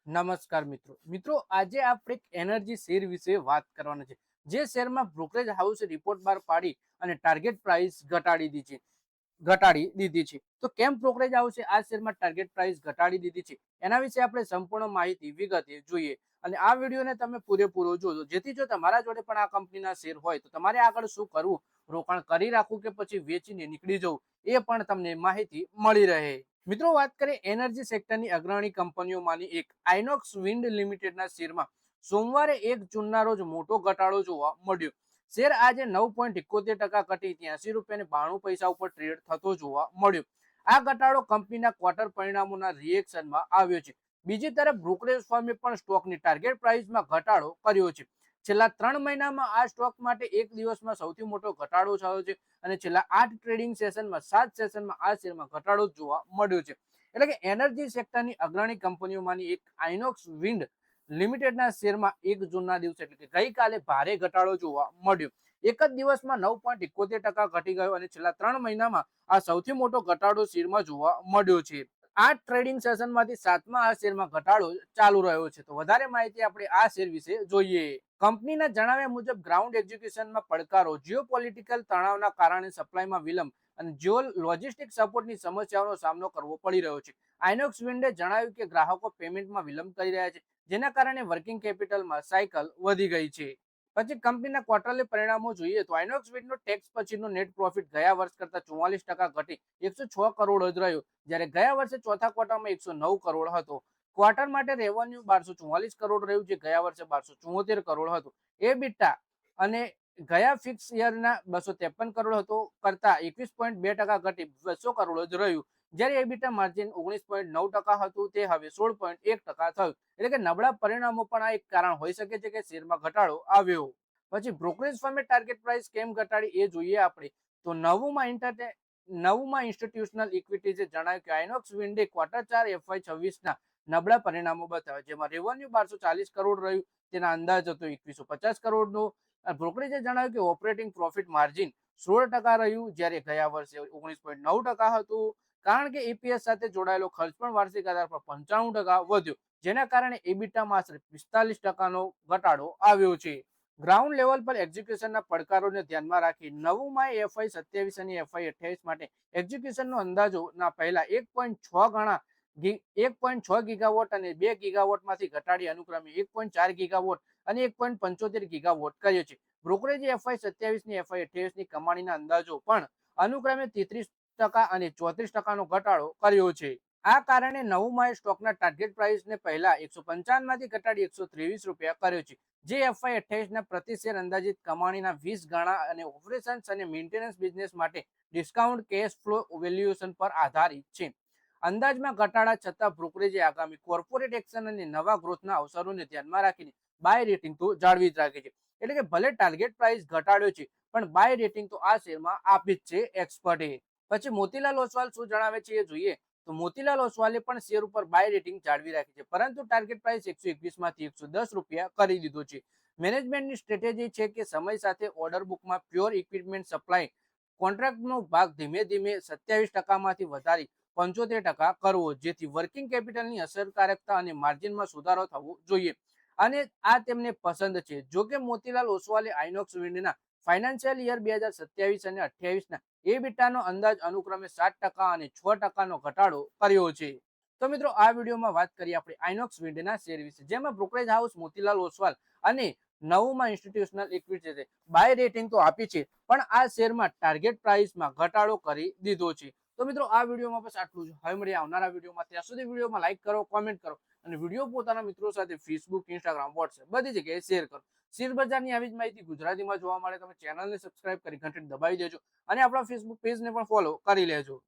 નમસ્કાર મિત્રો આજે આપણે એક એનર્જી શેર વિશે વાત કરવાના છે જે શેરમાં બ્રોકરેજ હાઉસ રિપોર્ટ બહાર પાડી અને ટાર્ગેટ પ્રાઇસ ઘટાડી દીધી છે તો કેમ બ્રોકરેજ હાઉસે આ શેરમાં ટાર્ગેટ પ્રાઇસ ઘટાડી દીધી છે એના વિશે આપણે સંપૂર્ણ માહિતી વિગતે જોઈએ અને આ વિડીયોને તમે પૂરેપૂરો જોજો જેથી જો તમારા જોડે પણ આ કંપનીના શેર હોય તો તમારે આગળ શું કરવું, રોકાણ કરી રાખવું કે પછી વેચીને નીકળી જવું, એ પણ તમને માહિતી મળી રહે। મિત્રો વાત કરીએ એનર્જી સેક્ટરની અગ્રણી કંપનીઓમાંની એક આઇનોક્સ વિન્ડ લિમિટેડના શેરમાં સોમવારે 1 જૂનના રોજ મોટો ઘટાડો જોવા મળ્યો। શેર આજે 9.71% ઘટી 83.92 રૂપિયા ઉપર ટ્રેડ થતો જોવા મળ્યો। આ ઘટાડો કંપનીના ક્વાર્ટર પરિણામોના રિએક્શનમાં આવ્યો છે। બીજી તરફ બ્રોકરેજ ફર્મે પણ સ્ટોકની ટાર્ગેટ પ્રાઇસમાં ઘટાડો કર્યો છે। છેલ્લા 3 મહિનામાં આ સ્ટોક માટે એક દિવસમાં સૌથી મોટો ઘટાડો થયો છે અને છેલ્લા 8 ટ્રેડિંગ સેશનમાં 7 સેશનમાં આ શેરમાં ઘટાડો જોવા મળ્યો છે। એટલે કે એનર્જી સેક્ટરની અગ્રણી કંપનીઓમાંની એક આઇનોક્સ વિન્ડ લિમિટેડના શેરમાં 1 જૂનના દિવસે એટલે કે ગઈકાલે ભારે ઘટાડો જોવા મળ્યો। એક જ દિવસમાં 9.71% ઘટી ગયો અને છેલ્લા 3 મહિનામાં આ સૌથી મોટો ઘટાડો શેરમાં જોવા મળ્યો છે। 8 ટ્રેડિંગ સેશનમાંથી 7મા આ શેરમાં ઘટાડો ચાલુ રહ્યો છે। તો વધારે માહિતી આપણે આ શેર વિશે જોઈએ। કંપનીના જણાવ્યા મુજબ ગ્રાઉન્ડ એક્ઝિક્યુશનમાં પડકારો, જીઓપોલિટિકલ તણાવના કારણે સપ્લાયમાં વિલંબ અને જીઓ લોજિસ્ટિક સપોર્ટની સમસ્યાઓનો સામનો કરવો પડી રહ્યો છે। આઇનોક્સ વિન્ડે જણાવ્યું કે ગ્રાહકો પેમેન્ટમાં વિલંબ કરી રહ્યા છે જેના કારણે વર્કિંગ કેપિટલમાં સાયકલ વધી ગઈ છે। પછી કંપનીના ક્વાર્ટરલી પરિણામો જોઈએ તો આઇનોક્સ વિન્ડનો ટેક્સ પછીનો નેટ પ્રોફિટ ગયા વર્ષ કરતા 44% ઘટી 106 કરોડ જ રહ્યો, જ્યારે ગયા વર્ષે ચોથા ક્વાર્ટરમાં 109 કરોડ હતો। ક્વાર્ટર માટે રેવન્યુ 1244 કરોડ રહ્યું જે ગયા વર્ષે 1274 કરોડ હતું। એબિટા અને ગયા ફિક્સ યરના 253 કરોડ હતો કરતા 21.2% ઘટી 200 કરોડ જ રહ્યું, જ્યારે એબિટા માર્જિન 19.9% હતું તે હવે 16.1% થયું। એટલે કે નબળા પરિણામો પણ આ એક કારણ હોઈ શકે છે કે શેરમાં ઘટાડો આવ્યો। પછી બ્રોકરેજ ફર્મે ટાર્ગેટ પ્રાઇસ કેમ ઘટાડી એ જોઈએ આપણે તો નવમાં ઇન્સ્ટિટ્યુશનલ ઇક્વિટીઝે જણાવ્યું કે આઇનોક્સ વિન્ડે ક્વાર્ટર 4 FY26ના નબળા પરિણામો બતાવ્યા, જેમાં રેવન્યુ 1240 કરોડ રહ્યું, તેના અંદાજ હતો 2150 કરોડનો। બ્રોકરેજે જણાવ્યું કે ઓપરેટિંગ પ્રોફિટ માર્જિન 16% રહ્યું, જ્યારે ગયા વર્ષે 19.9% હતું, કારણ કે ઈપીએસ સાથે જોડાયેલો ખર્ચ પણ વાર્ષિક આધાર પર 95% વધ્યો, જેના કારણે એબિટામાં આશરે 45%નો ઘટાડો આવ્યો છે। ગ્રાઉન્ડ લેવલ પર એક્ઝિક્યુશનના પડકારોને ધ્યાનમાં રાખી નવમાં FY27 અને FY28 માટે એક્ઝિક્યુશનનો અંદાજોના પહેલા 1.6 ગણા 1.6 ગીગાવોટ અને 2 ગીગાવોટમાંથી ઘટાડી અનુક્રમે 1.4 ગીગાવોટ અને 1.75 ગીગાવોટ કર્યો છે। બ્રોકરેજે FY27 ની FY28 ની કમાણીના અંદાજો પણ અનુક્રમે 33% અને 34%નો ઘટાડો કર્યો છે। આ કારણે નવમાં સ્ટોકના ટાર્ગેટ પ્રાઇસને પહેલા 155 માંથી ઘટાડી 123 રૂપિયા કર્યો છે, જે FY28ના પ્રતિ શેર અંદાજિત કમાણીના 20 ગણા અને ઓપરેશન્સ અને મેન્ટેનન્સ બિઝનેસ માટે ડિસ્કાઉન્ટ કેશ ફ્લો વેલ્યુએશન પર આધારિત છે। અંદાજમાં ઘટાડા છતાં બ્રોકરેજે આગામી કોર્પોરેટ એક્શન અને નવા ગ્રોથના અવસરોને ધ્યાનમાં રાખીને બાય રેટિંગ તો જાળવી જ રાખે છે। એટલે કે ભલે ટાર્ગેટ પ્રાઇસ ઘટાડ્યો છે પણ બાય રેટિંગ તો આ શેરમાં આપી જ છે એક્સપર્ટે। પછી મોતીલાલ ઓસવાલ શું જણાવે છે એ જોઈએ તો મોતીલાલ ઓસવાલે પણ શેર ઉપર બાય રેટિંગ જાળવી રાખી છે, પરંતુ ટાર્ગેટ પ્રાઇસ 121 માંથી 110 રૂપિયા કરી દીધો છે। મેનેજમેન્ટની સ્ટ્રેટેજી છે કે સમય સાથે ઓર્ડર બુકમાં પ્યોર ઇક્વિપમેન્ટ સપ્લાય કોન્ટ્રાક્ટનો ભાગ ધીમે ધીમે 27% માંથી વધારી 75% કરવો, જેથી વર્કિંગ કેપિટલની અસરકારકતા અને માર્જિનમાં સુધારો થવો જોઈએ અને આ તેમને પસંદ છે। જો કે મોતીલાલ ઓસવાલે આઇનોક્સ વિન્ડના ફાઇનાન્શિયલ યર 2027 અને 28ના એબિટાનો અંદાજ અનુક્રમે 7% અને 6%નો ઘટાડો કર્યો છે। તો મિત્રો આ વિડીયોમાં વાત કરીએ આપણે આઇનોક્સ વિન્ડના શેર વિશે, જેમાં બ્રોકરેજ હાઉસ મોતીલાલ ઓસવાલ અને નવમાં ઇન્સ્ટિટ્યુશનલ ઇક્વિટી બાય રેટિંગ તો આપી છે પણ આ શેરમાં ટાર્ગેટ પ્રાઇસમાં ઘટાડો કરી દીધો છે। તો મિત્રો આ વિડીયોમાં બસ આટલું જ। હવે મળીએ આવનારા વિડીયોમાં, ત્યાં સુધી વિડીયોમાં લાઈક કરો, કોમેન્ટ કરો અને વિડીયો પોતાના મિત્રો સાથે ફેસબુક, ઇન્સ્ટાગ્રામ, વોટ્સએપ બધી જગ્યાએ શેર કરો। શેર બજારની આવી જ માહિતી ગુજરાતીમાં જોવા મળે તમે ચેનલને સબસ્ક્રાઇબ કરી ઘંટડી દબાવી દેજો અને આપણા ફેસબુક પેજને પણ ફોલો કરી લેજો।